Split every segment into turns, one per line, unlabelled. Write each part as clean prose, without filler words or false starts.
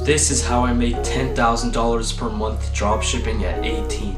This is how I make $10,000 per month dropshipping at 18.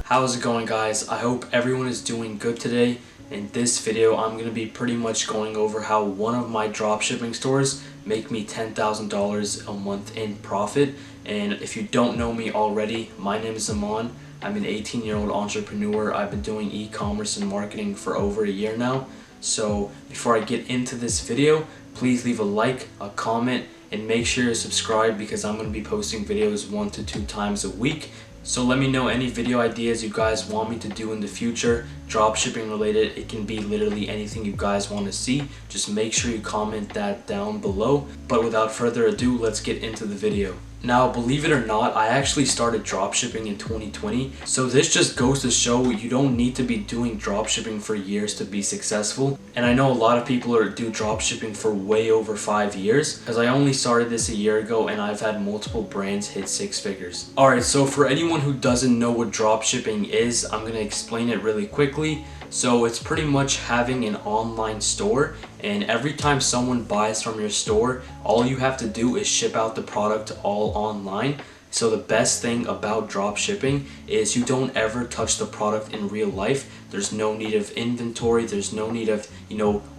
How's it going, guys? I hope everyone is doing good today. In this video, I'm going to be pretty much going over how one of my dropshipping stores make me $10,000 a month in profit. And if you don't know me already, my name is Aman. I'm an 18-year-old entrepreneur. I've been doing e-commerce and marketing for over a year now. So before I get into this video, please leave a like, a comment, and make sure you subscribe because I'm going to be posting videos 1 to 2 times a week. So let me know any video ideas you guys want me to do in the future, dropshipping related. It can be literally anything you guys want to see. Just make sure you comment that down below. But without further ado, let's get into the video. Now, believe it or not, I actually started dropshipping in 2020. So this just goes to show you don't need to be doing dropshipping for years to be successful. And I know a lot of people do dropshipping for way over 5 years, because I only started this a year ago and I've had multiple brands hit 6 figures. Alright, so for anyone who doesn't know what dropshipping is, I'm going to explain it really quickly. So it's pretty much having an online store, and every time someone buys from your store, all you have to do is ship out the product all online. So the best thing about dropshipping is you don't ever touch the product in real life. There's no need of inventory. There's no need of,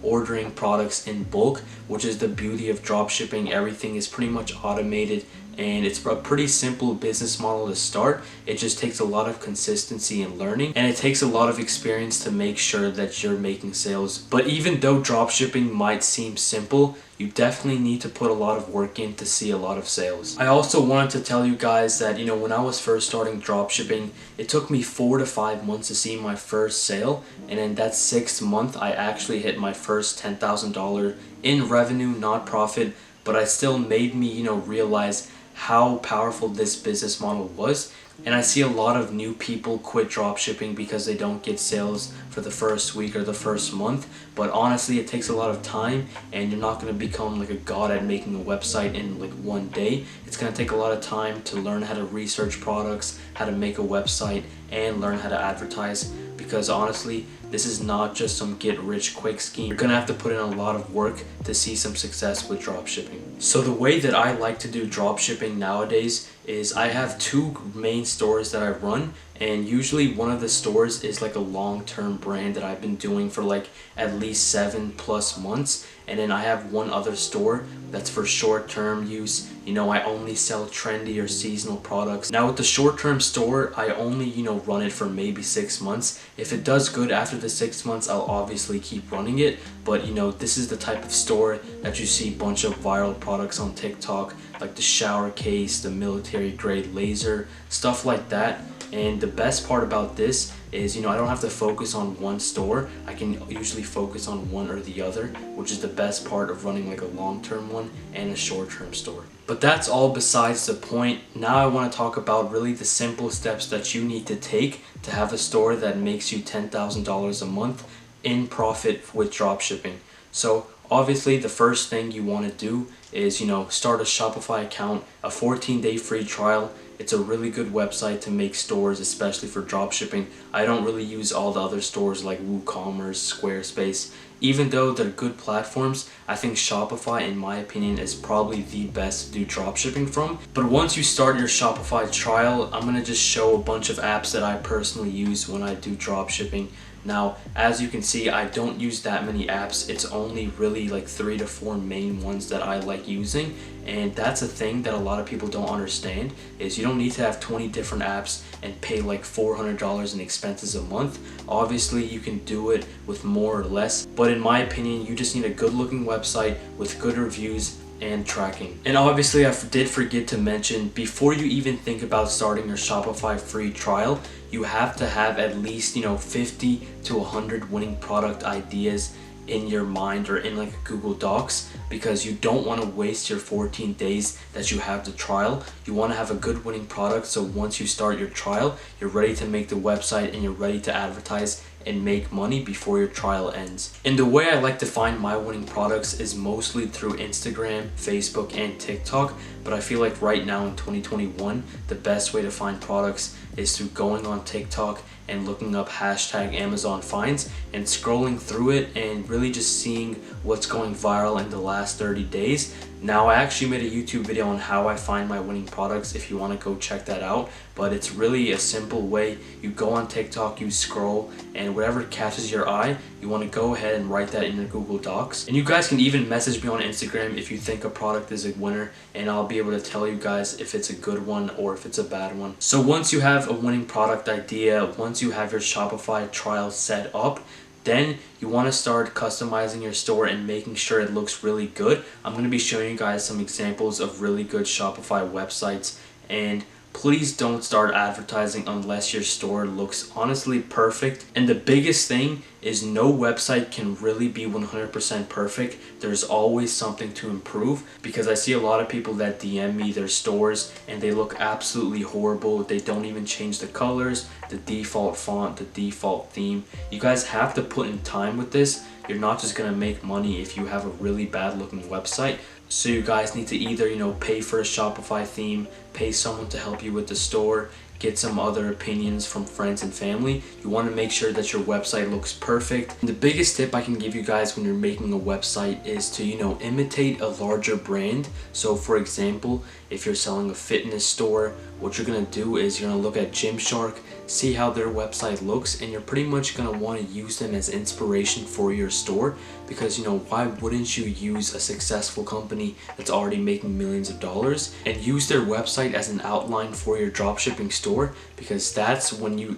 ordering products in bulk, which is the beauty of dropshipping. Everything is pretty much automated. And it's a pretty simple business model to start. It just takes a lot of consistency and learning, and it takes a lot of experience to make sure that you're making sales. But even though dropshipping might seem simple, you definitely need to put a lot of work in to see a lot of sales. I also wanted to tell you guys that, when I was first starting dropshipping, it took me 4 to 5 months to see my first sale. And in that 6th month, I actually hit my first $10,000 in revenue, not profit. But it still made me, realize how powerful this business model was. And I see a lot of new people quit dropshipping because they don't get sales for the first week or the first month. But honestly, it takes a lot of time, and you're not going to become like a god at making a website in like one day. It's going to take a lot of time to learn how to research products, how to make a website, and learn how to advertise. Because honestly, this is not just some get-rich-quick scheme. You're gonna have to put in a lot of work to see some success with dropshipping. So the way that I like to do dropshipping nowadays is I have 2 main stores that I run, and usually one of the stores is like a long-term brand that I've been doing for like at least 7+ months. And then I have one other store that's for short-term use. I only sell trendy or seasonal products. Now with the short-term store, I only, run it for maybe 6 months. If it does good after the 6 months, I'll obviously keep running it. But this is the type of store that you see a bunch of viral products on TikTok, like the shower case, the military grade laser, stuff like that. And the best part about this is, I don't have to focus on one store. I can usually focus on one or the other, which is the best part of running like a long-term one and a short-term store. But that's all besides the point. Now I want to talk about really the simple steps that you need to take to have a store that makes you $10,000 a month in profit with dropshipping. So obviously the first thing you want to do is, start a Shopify account, a 14-day free trial. It's a really good website to make stores, especially for dropshipping. I don't really use all the other stores like WooCommerce, Squarespace. Even though they're good platforms, I think Shopify, in my opinion, is probably the best to do dropshipping from. But once you start your Shopify trial, I'm going to just show a bunch of apps that I personally use when I do dropshipping. Now, as you can see, I don't use that many apps. It's only really like 3 to 4 main ones that I like using. And that's a thing that a lot of people don't understand, is you don't need to have 20 different apps and pay like $400 in expenses a month. Obviously, you can do it with more or less. But in my opinion, you just need a good looking website with good reviews and tracking. And obviously, I did forget to mention, before you even think about starting your Shopify free trial, you have to have at least 50 to 100 winning product ideas in your mind or in like Google Docs, because you don't want to waste your 14 days that you have the trial. You want to have a good winning product, so once you start your trial, you're ready to make the website and you're ready to advertise and make money before your trial ends. And the way I like to find my winning products is mostly through Instagram, Facebook, and TikTok. But I feel like right now in 2021, the best way to find products is through going on TikTok and looking up hashtag Amazon finds and scrolling through it and really just seeing what's going viral in the last 30 days. Now, I actually made a YouTube video on how I find my winning products if you want to go check that out, but it's really a simple way. You go on TikTok, you scroll, and whatever catches your eye, you want to go ahead and write that in your Google Docs. And you guys can even message me on Instagram if you think a product is a winner, and I'll be able to tell you guys if it's a good one or if it's a bad one. So once you have a winning product idea, once you have your Shopify trial set up, then you want to start customizing your store and making sure it looks really good. I'm going to be showing you guys some examples of really good Shopify websites, and please don't start advertising unless your store looks honestly perfect. And the biggest thing is no website can really be 100% perfect. There's always something to improve, because I see a lot of people that DM me their stores and they look absolutely horrible. They don't even change the colors, the default font, the default theme. You guys have to put in time with this. You're not just gonna make money if you have a really bad looking website. So you guys need to either, pay for a Shopify theme, pay someone to help you with the store, get some other opinions from friends and family. You want to make sure that your website looks perfect. And the biggest tip I can give you guys when you're making a website is to, imitate a larger brand. So for example, if you're selling a fitness store, what you're going to do is you're going to look at Gymshark, see how their website looks, and you're pretty much going to want to use them as inspiration for your store, because why wouldn't you use a successful company that's already making millions of dollars and use their website as an outline for your dropshipping store, because that's when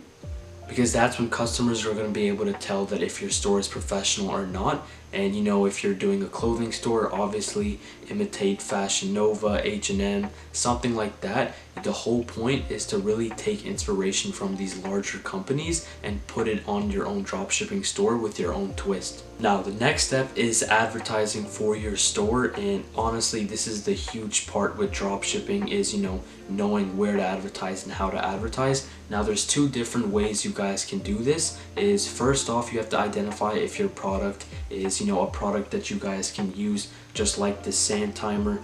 customers are going to be able to tell that if your store is professional or not. And if you're doing a clothing store, obviously imitate Fashion Nova, H&M, something like that. The whole point is to really take inspiration from these larger companies and put it on your own dropshipping store with your own twist. Now, the next step is advertising for your store, and honestly, this is the huge part with dropshipping is, knowing where to advertise and how to advertise. Now, there's two different ways you guys can do this. Is first off, you have to identify if your product is, a product that you guys can use, just like the sand timer,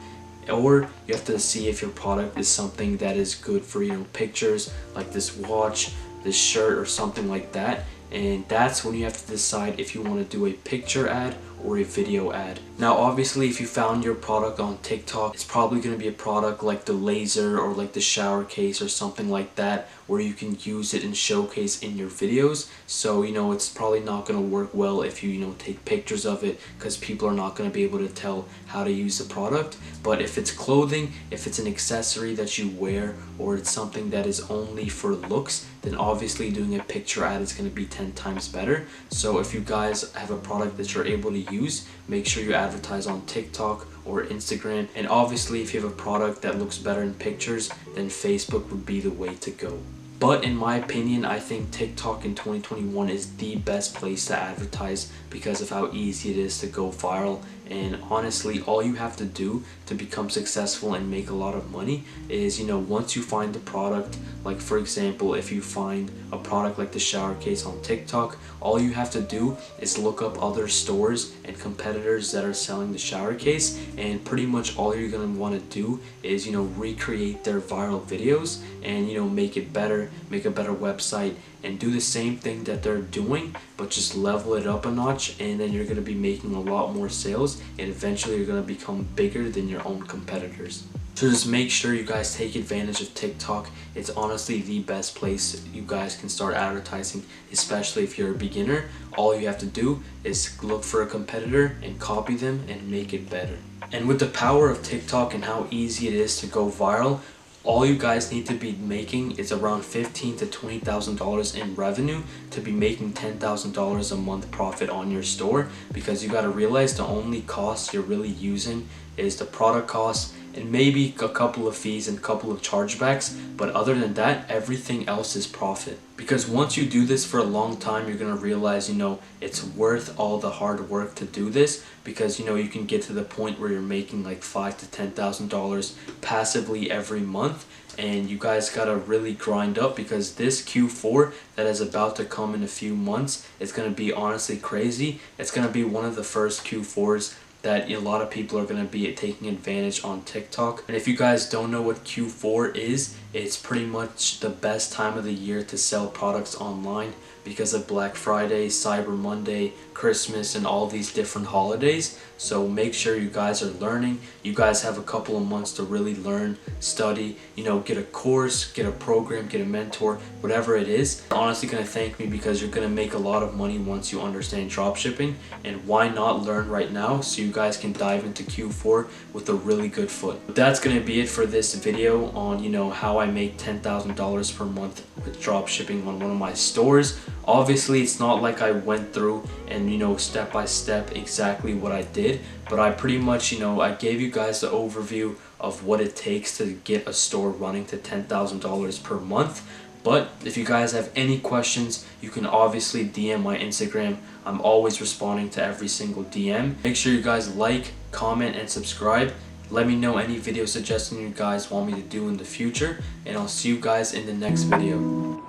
or you have to see if your product is something that is good for, pictures, like this watch, this shirt, or something like that. And that's when you have to decide if you want to do a picture ad or a video ad. Now, obviously, if you found your product on TikTok, it's probably going to be a product like the laser or like the shower case or something like that, where you can use it and showcase in your videos. So, it's probably not going to work well if you, take pictures of it, because people are not going to be able to tell how to use the product. But if it's clothing, if it's an accessory that you wear, or it's something that is only for looks, then obviously doing a picture ad is going to be 10 times better. So if you guys have a product that you're able to use, make sure you advertise on TikTok or Instagram. And obviously, if you have a product that looks better in pictures, then Facebook would be the way to go. But in my opinion, I think TikTok in 2021 is the best place to advertise because of how easy it is to go viral. And honestly, all you have to do to become successful and make a lot of money is, once you find the product, like for example, if you find a product like the shower case on TikTok, all you have to do is look up other stores and competitors that are selling the shower case, and pretty much all you're going to want to do is, recreate their viral videos and, make it better, make a better website, and do the same thing that they're doing, but just level it up a notch, and then you're going to be making a lot more sales, and eventually you're going to become bigger than your own competitors. So just make sure you guys take advantage of TikTok. It's honestly the best place you guys can start advertising, especially if you're a beginner. All you have to do is look for a competitor and copy them and make it better. And with the power of TikTok and how easy it is to go viral, all you guys need to be making is around $15,000 to $20,000 in revenue to be making $10,000 a month profit on your store, because you got to realize the only cost you're really using is the product cost and maybe a couple of fees and a couple of chargebacks, but other than that, everything else is profit. Because once you do this for a long time, you're going to realize, it's worth all the hard work to do this, because, you can get to the point where you're making like $5,000 to $10,000 passively every month. And you guys gotta really grind up, because this Q4 that is about to come in a few months is gonna be honestly crazy. It's gonna be one of the first Q4s that a lot of people are going to be taking advantage on TikTok. And if you guys don't know what Q4 is, it's pretty much the best time of the year to sell products online because of Black Friday, Cyber Monday, Christmas, and all these different holidays. So make sure you guys are learning. You guys have a couple of months to really learn, study, get a course, get a program, get a mentor, whatever it is. You're honestly going to thank me because you're going to make a lot of money once you understand dropshipping. And why not learn right now so you guys can dive into Q4 with a really good foot. But that's going to be it for this video on how I make $10,000 per month with dropshipping on one of my stores. Obviously, it's not like I went through and step by step exactly what I did, but I pretty much I gave you guys the overview of what it takes to get a store running to $10,000 per month. But if you guys have any questions, you can obviously DM my Instagram. I'm always responding to every single DM. Make sure you guys like, comment, and subscribe. Let me know any video suggestions you guys want me to do in the future, and I'll see you guys in the next video.